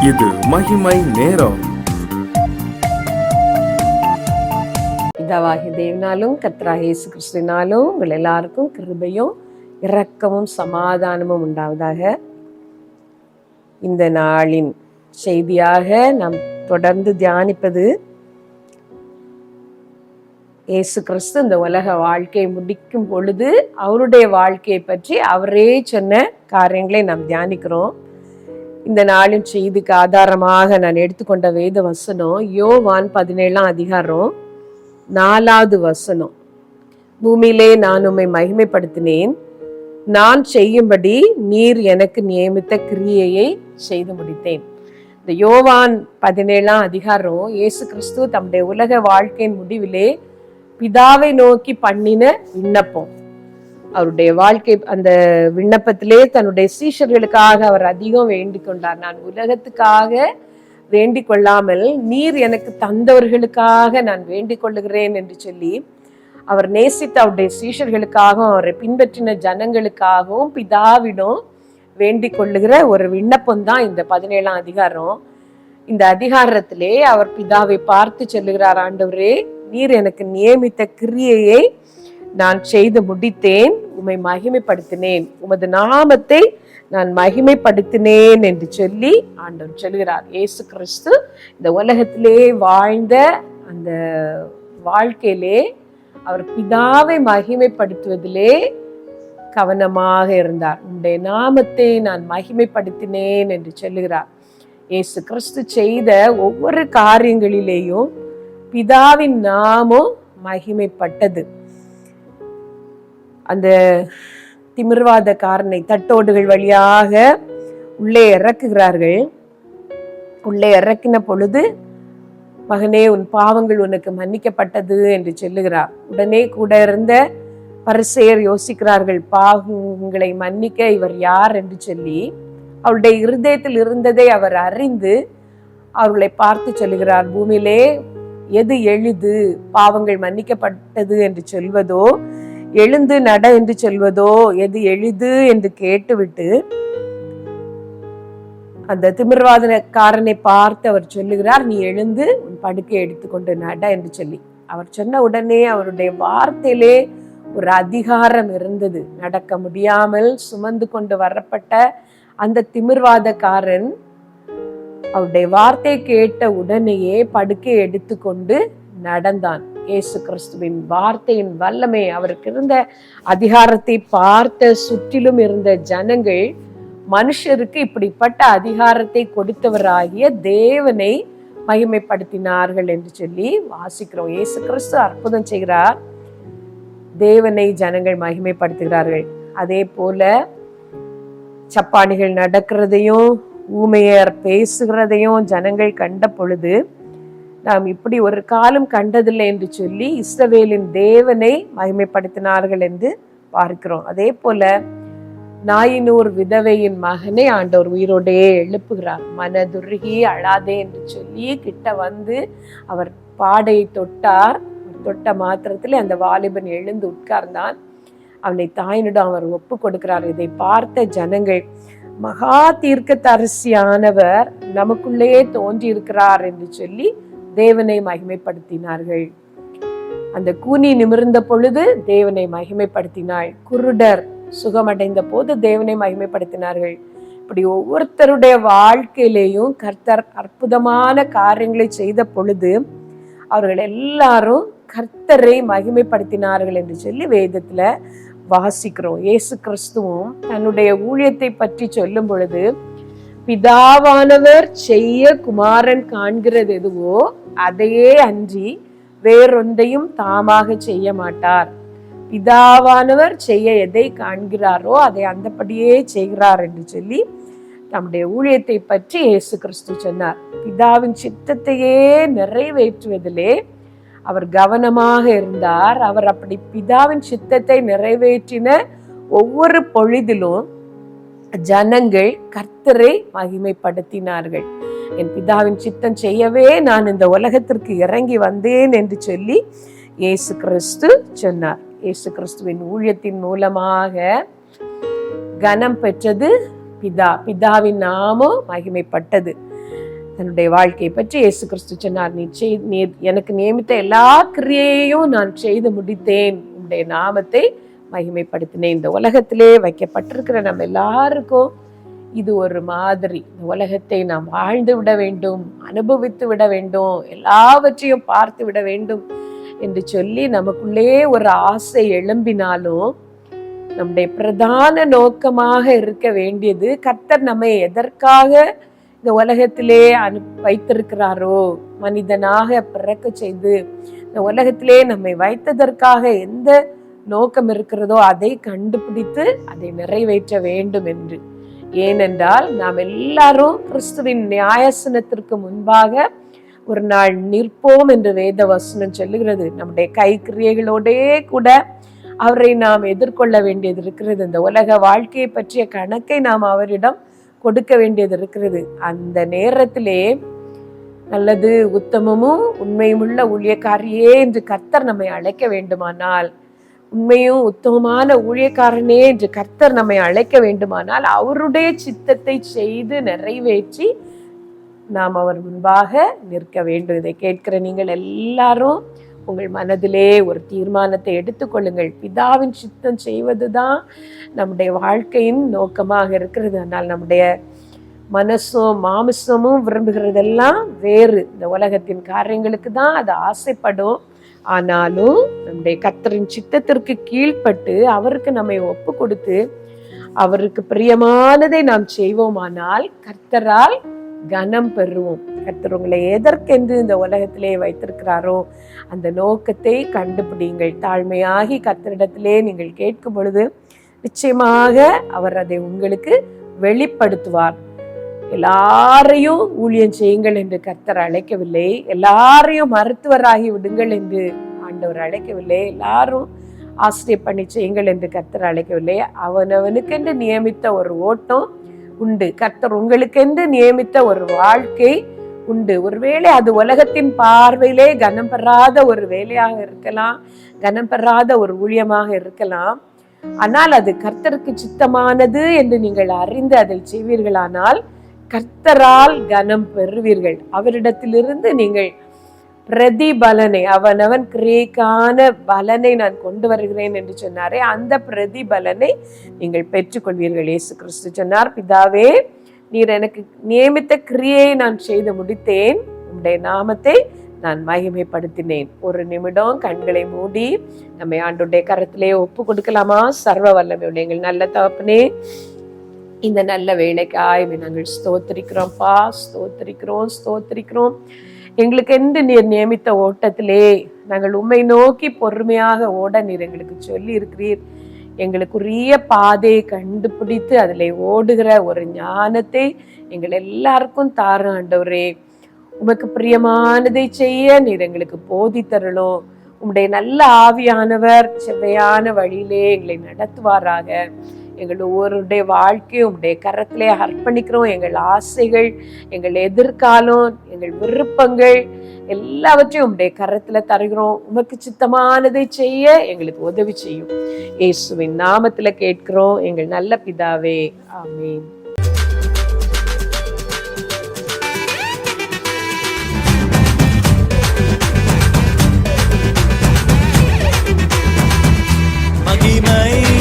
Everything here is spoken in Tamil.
இது மகிமை நேரம். பிதாவாகிய தேவனாலும் கர்த்தராகிய இயேசு கிறிஸ்துவினாலும் உங்கள் எல்லாருக்கும் கிருபையும் இரக்கமும் சமாதானமும் உண்டாவதாக. இந்த நாளின் செய்தியாக நாம் தொடர்ந்து தியானிப்பது, இயேசு கிறிஸ்து இந்த உலக வாழ்க்கையை முடிக்கும் பொழுது அவருடைய வாழ்க்கையை பற்றி அவரே சொன்ன காரியங்களை நாம் தியானிக்கிறோம். இந்த நாளின் செய்திக்கு ஆதாரமாக நான் எடுத்துக்கொண்ட வேத வசனம் யோவான் 17ஆம் அதிகாரம் 4வது வசனம். பூமியிலே நான் உம்மை மகிமைப்படுத்தினேன், நான் செய்யும்படி நீர் எனக்கு நியமித்த கிரியையை செய்து முடித்தேன். இந்த யோவான் 17ஆம் அதிகாரம் இயேசு கிறிஸ்து தம்முடைய உலக வாழ்க்கையின் முடிவிலே பிதாவை நோக்கி பண்ணின விண்ணப்பம். அவருடைய வாழ்க்கை அந்த விண்ணப்பத்திலே தன்னுடைய சீஷர்களுக்காக அவர் அதிகம் வேண்டிக் கொண்டார். நான் உலகத்துக்காக வேண்டிக் கொள்ளாமல் நீர் எனக்கு தந்தவர்களுக்காக நான் வேண்டிக் கொள்ளுகிறேன் என்று சொல்லி அவர் நேசித்த அவருடைய சீஷர்களுக்காகவும் அவரை பின்பற்றின ஜனங்களுக்காகவும் பிதாவிடம் வேண்டிக் கொள்ளுகிற ஒரு விண்ணப்பம் தான் இந்த 17ஆம் அதிகாரம். இந்த அதிகாரத்திலே அவர் பிதாவை பார்த்து சொல்லுகிறார், ஆண்டவரே, நீர் எனக்கு நியமித்த கிரியையை நான் செய்து முடித்தேன், உம்மை மகிமைப்படுத்தினேன், உமது நாமத்தை நான் மகிமைப்படுத்தினேன் என்று சொல்லி ஆண்டவர் சொல்கிறார். இயேசு கிறிஸ்து இந்த உலகத்திலே வாழ்ந்த அந்த வாழ்க்கையிலே அவர் பிதாவை மகிமைப்படுத்துவதிலே கவனமாக இருந்தார். உம்முடைய நாமத்தை நான் மகிமைப்படுத்தினேன் என்று சொல்லுகிறார். இயேசு கிறிஸ்து செய்த ஒவ்வொரு காரியங்களிலேயும் பிதாவின் நாமம் மகிமைப்பட்டது. அந்த திமிர்வாதக்காரனை தட்டோடுகள் வழியாக உள்ளே இறக்குகிறார்கள். உள்ளே இறக்கின பொழுது, மகனே, உன் பாவங்கள் உனக்கு மன்னிக்கப்பட்டது என்று சொல்லுகிறார். உடனே கூட இருந்த பரிசேயர் யோசிக்கிறார்கள், பாவங்களை மன்னிக்க இவர் யார் என்று சொல்லி. அவருடைய இருதயத்தில் இருந்ததை அவர் அறிந்து அவர்களை பார்த்து சொல்லுகிறார், பூமியிலே எது எளிது, பாவங்கள் மன்னிக்கப்பட்டது என்று சொல்வதோ எழுந்து நட என்று சொல்வதோ எது எளிது என்று கேட்டுவிட்டு அந்த திமிர்வாதக்காரனை பார்த்து அவர் சொல்லுகிறார், நீ எழுந்து உன் படுக்கை எடுத்துக்கொண்டு நட என்று சொல்லி. அவர் சொன்ன உடனே அவருடைய வார்த்தையிலே ஒரு அதிகாரம் இருந்தது. நடக்க முடியாமல் சுமந்து கொண்டு வரப்பட்ட அந்த திமிர்வாதக்காரன் அவருடைய வார்த்தை கேட்ட உடனேயே படுக்கை எடுத்துக்கொண்டு நடந்தான். இயேசு கிறிஸ்துவின் வார்த்தையின் வல்லமை, அவருக்கு இருந்த அதிகாரத்தை பார்த்த சுற்றிலும் இருந்த ஜனங்கள் மனுஷருக்கு இப்படிப்பட்ட அதிகாரத்தை கொடுத்தவராகிய தேவனை மகிமைப்படுத்தினார்கள் என்று சொல்லி வாசிக்கிறோம். இயேசு கிறிஸ்து அற்புதம் செய்கிறார், தேவனை ஜனங்கள் மகிமைப்படுத்துகிறார்கள். அதே போல சப்பானிகள் நடக்கிறதையும் ஊமையர் பேசுகிறதையும் ஜனங்கள் கண்ட பொழுது, நாம் இப்படி ஒரு காலம் கண்டதில்லை என்று சொல்லி இஸ்ரவேலின் தேவனை மகிமைப்படுத்தினார்கள் என்று பார்க்கிறோம். அதே போல நாயினூர் விதவையின் மகனை ஆண்டவர் உயிரோடே எழுப்புகிறார். மனதுருகி அழாதே என்று சொல்லி கிட்ட வந்து அவர் பாடையை தொட்டார். தொட்ட மாத்திரத்திலே அந்த வாலிபன் எழுந்து உட்கார்ந்தான். அவனை தாயினிடம் அவர் ஒப்பு கொடுக்கிறார். இதை பார்த்த ஜனங்கள், மகா தீர்க்கதரிசியானவர் நமக்குள்ளே தோன்றி இருக்கிறார் என்று சொல்லி தேவனை மகிமைப்படுத்தினார்கள். அந்த கூனி நிமிர்ந்த பொழுது தேவனை மகிமைப்படுத்தினாள். குருடர் சுகமடைந்த போது தேவனை மகிமைப்படுத்தினார்கள். இப்படி ஒவ்வொருத்தருடைய வாழ்க்கையிலேயும் கர்த்தர் அற்புதமான காரியங்களை செய்த பொழுது அவர்கள் எல்லாரும் கர்த்தரை மகிமைப்படுத்தினார்கள் என்று சொல்லி வேதத்துல வாசிக்கிறோம். இயேசு கிறிஸ்துவும் தன்னுடைய ஊழியத்தை பற்றி சொல்லும் பொழுது, பிதாவானவர் செய்ய குமாரன் காண்கிறது எதுவோ அதையே அன்றி வேறொன்றையும் தாமாக செய்ய மாட்டார். பிதாவானவர் செய்ய எதை காண்கிறாரோ அதை அந்தபடியே செய்கிறார் என்று சொல்லி தம்முடைய ஊழியத்தை பற்றி இயேசு கிறிஸ்து சொன்னார். பிதாவின் சித்தத்தையே நிறைவேற்றுவதிலே அவர் கவனமாக இருந்தார். அவர் அப்படி பிதாவின் சித்தத்தை நிறைவேற்றின ஒவ்வொரு பொழுதிலும் ஜனங்கள் கர்த்தரை மகிமைப்படுத்தினார்கள். என் பிதாவின் சித்தம் செய்யவே நான் இந்த உலகத்திற்கு இறங்கி வந்தேன் என்று சொல்லி இயேசு கிறிஸ்து சொன்னார். இயேசு கிறிஸ்துவின் ஊழியத்தின் மூலமாக கனம் பெற்றது பிதா. பிதாவின் நாமம் மகிமைப்பட்டது. தன்னுடைய வாழ்க்கையை பற்றி இயேசு கிறிஸ்து சொன்னார், நீ எனக்கு நியமித்த எல்லா கிரியையையும் நான் செய்து முடித்தேன், உன்னுடைய நாமத்தை மகிமைப்படுத்தினேன். இந்த உலகத்திலே வைக்கப்பட்டிருக்கிற நம்ம எல்லாருக்கும் இது ஒரு மாதிரி. இந்த உலகத்தை நாம் வாழ்ந்து விட வேண்டும், அனுபவித்து விட வேண்டும், எல்லாவற்றையும் பார்த்து விட வேண்டும் என்று சொல்லி நமக்குள்ளே ஒரு ஆசை எழும்பினாலும் நம்முடைய பிரதான நோக்கமாக இருக்க வேண்டியது கர்த்தர் நம்மை எதற்காக இந்த உலகத்திலே வைத்திருக்கிறாரோ, மனிதனாக பிறக்க செய்து இந்த உலகத்திலே நம்மை வைத்ததற்காக எந்த நோக்கம் இருக்கிறதோ அதை கண்டுபிடித்து அதை நிறைவேற்ற வேண்டும் என்று. ஏனென்றால் நாம் எல்லாரும் கிறிஸ்துவின் நியாயசனத்திற்கு முன்பாக ஒரு நாள் நிற்போம் என்று வேத வசனம் சொல்லுகிறது. நம்முடைய கை கிரியைகளோடே கூட அவரை நாம் எதிர்கொள்ள வேண்டியது இருக்கிறது. இந்த உலக வாழ்க்கையை பற்றிய கணக்கை நாம் அவரிடம் கொடுக்க வேண்டியது இருக்கிறது. அந்த நேரத்திலே நல்லது, உத்தமமும் உண்மையுமுள்ள ஊழியக்காரியே என்று கர்த்தர் நம்மை அழைக்க வேண்டுமானால், உண்மையும் உத்தமமான ஊழியக்காரனே என்று கர்த்தர் நம்மை அழைக்க வேண்டுமானால், அவருடைய சித்தத்தை செய்து நிறைவேற்றி நாம் அவர் முன்பாக நிற்க வேண்டும். இதை கேட்கிற நீங்கள் எல்லாரும் உங்கள் மனதிலே ஒரு தீர்மானத்தை எடுத்துக்கொள்ளுங்கள். பிதாவின் சித்தம் செய்வதுதான் நம்முடைய வாழ்க்கையின் நோக்கமாக இருக்கிறது. ஆனால் நம்முடைய மனசும் மாமிசமும் விரும்புகிறதெல்லாம் வேறு. இந்த உலகத்தின் காரியங்களுக்கு தான் அது ஆசைப்படும். ஆனாலும் நம்முடைய கர்த்தரின் சித்தத்திற்கு கீழ்ப்பட்டு அவருக்கு நம்மை ஒப்பு கொடுத்து அவருக்கு பிரியமானதை நாம் செய்வோமானால் கர்த்தரால் கனம் பெறுவோம். கர்த்தர் உங்களை எதற்கென்று இந்த உலகத்திலே வைத்திருக்கிறாரோ அந்த நோக்கத்தை கண்டுபிடிங்கள். தாழ்மையாகி கர்த்தரிடத்திலே நீங்கள் கேட்கும் பொழுது நிச்சயமாக அவர் அதை உங்களுக்கு வெளிப்படுத்துவார். எல்லாரையும் ஊழியம் செய்யுங்கள் என்று கர்த்தர் அழைக்கவில்லை. எல்லாரையும் மருத்துவராகி விடுங்கள் என்று ஆண்டவர் அழைக்கவில்லை. எல்லாரும் ஆசிரியர் பணி செய்யுங்கள் என்று கர்த்தர் அழைக்கவில்லை. அவனவனுக்கென்று நியமித்த ஒரு ஓட்டம் உண்டு. கர்த்தர் உங்களுக்கென்று நியமித்த ஒரு வாழ்க்கை உண்டு. ஒருவேளை அது உலகத்தின் பார்வையிலே கனம் பெறாத ஒரு வேலையாக இருக்கலாம், கனம் பெறாத ஒரு ஊழியமாக இருக்கலாம். ஆனால் அது கர்த்தருக்கு சித்தமானது என்று நீங்கள் அறிந்து அதை செய்வீர்களானால் கர்த்தரால் கனம் பெறுவீர்கள். அவரிடத்திலிருந்து நீங்கள் பிரதிபலனை, அவனவன் கிரியைக்கான பலனை நான் கொண்டு வருகிறேன் என்று சொன்னாரே, அந்த பிரதிபலனை நீங்கள் பெற்றுக்கொள்வீர்கள். இயேசு கிறிஸ்து சொன்னார், பிதாவே நீர் எனக்கு நியமித்த கிரியை நான் செய்து முடித்தேன், உம்முடைய நாமத்தை நான் மகிமைப்படுத்தினேன். ஒரு நிமிடம் கண்களை மூடி நம்மை ஆண்டவருடைய கரத்திலே ஒப்பு கொடுக்கலாமா? சர்வ வல்லமையுடைய எங்கள் நல்ல தகப்பனே, இந்த நல்ல வேலைக்காய் நாங்கள் ஸ்தோத்திரிக்கிறோம்ப்பா, ஸ்தோத்திரிக்கிறோம். எங்களுக்கு என்று நீர் நியமித்த ஓட்டத்திலே நாங்கள் உம்மை நோக்கி பொறுமையாக ஓட நீர் எங்களுக்கு சொல்லி இருக்கிறீர். எங்களுக்குரிய பாதையை கண்டுபிடித்து அதில் ஓடுகிற ஒரு ஞானத்தை எங்கள் எல்லாருக்கும் தாரும் ஆண்டவரே. உமக்கு பிரியமானதை செய்ய நீர் எங்களுக்கு போதித்தரணும். உம்முடைய நல்ல ஆவியானவர் செவ்வையான வழியிலே எங்களை நடத்துவாராக. எங்கள் ஒவ்வொருடைய வாழ்க்கையும் உம்முடைய கரத்திலே அர்ப்பணிக்கிறோம். எங்கள் ஆசைகள், எங்கள் எதிர்காலம், எங்கள் விருப்பங்கள் எல்லாவற்றையும் உம்முடைய கரத்துல தருகிறோம். உமக்கு சித்தமானதை செய்ய எங்களுக்கு உதவி செய்யும். இயேசுவின் நாமத்துல கேட்கிறோம் எங்கள் நல்ல பிதாவே, ஆமென். மகிமை